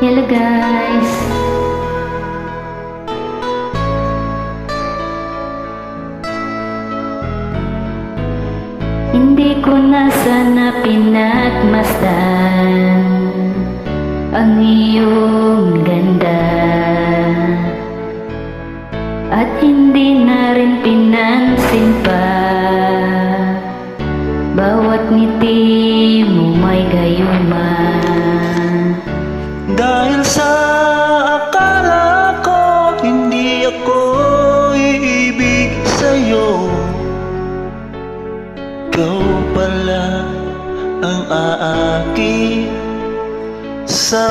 Hello guys. Hindi ko na sana pinagmasdan ang iyong ganda, at hindi na rin pinansin pa bawat ngiti mo may gayuma. Dahil sa akala ko hindi ako iibig sa'yo, ikaw pala ang aakit sa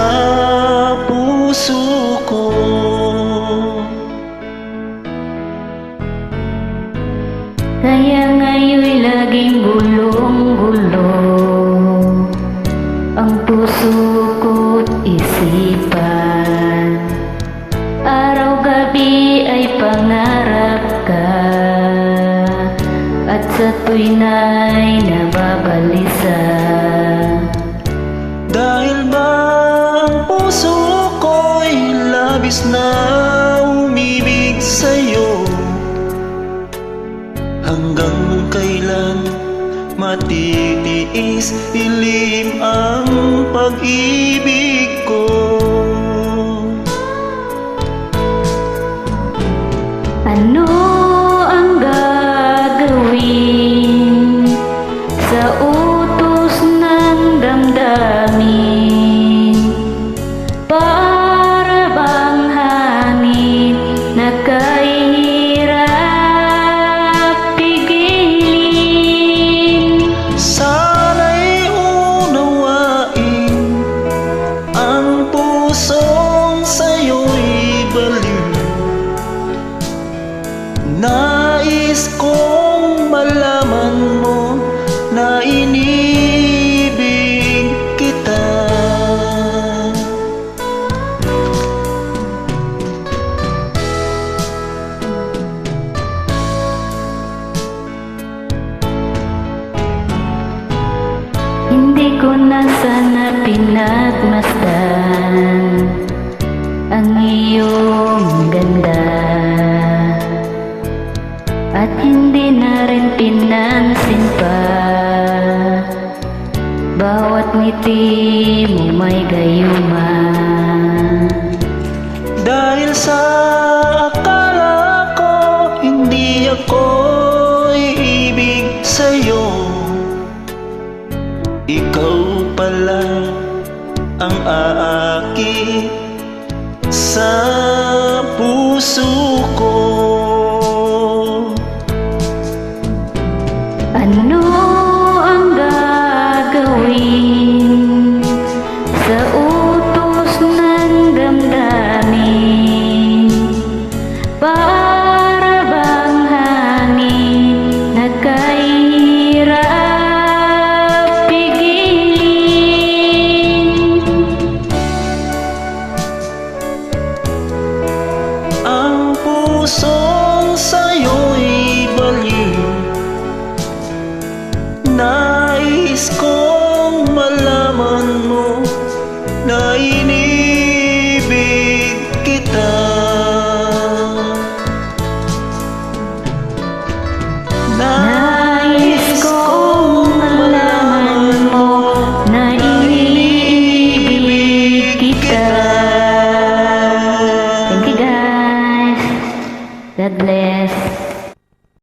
puso ko. Kaya ngayon'y laging gulong-gulo ang puso ko't isipan. Araw-gabi ay pangarap ka, at sa tuwina'y nababalisa. Dahil ba ang puso ko'y labis na umibig sa'yo, hanggang kailan matitiis ilim ang pag-ibig ko? Ano ang gagawin sa utos ng damdamin? Para bang hangin na kahirap pigilin? Sana'y unawain ang pusong sa'yo'y baliw. Nais kong malaman mo na inibig kita. Hindi ko na sana pinagmasdan ang iyong ganda, at hindi na rin pinansin pa bawat ngiti mo may gayuma. Dahil sa akala ko hindi ako iibig sa'yo, ikaw pala ang aakit sa puso ko. Ano ang gagawin sa utos ng damdamin? Para bang hangin na kahirap pigilin? Ang pusong sa'yo'y baliw. Nais kong malaman mo na inibig kita. Nais kong malaman mo na iniibig kita. Thank you guys. God bless.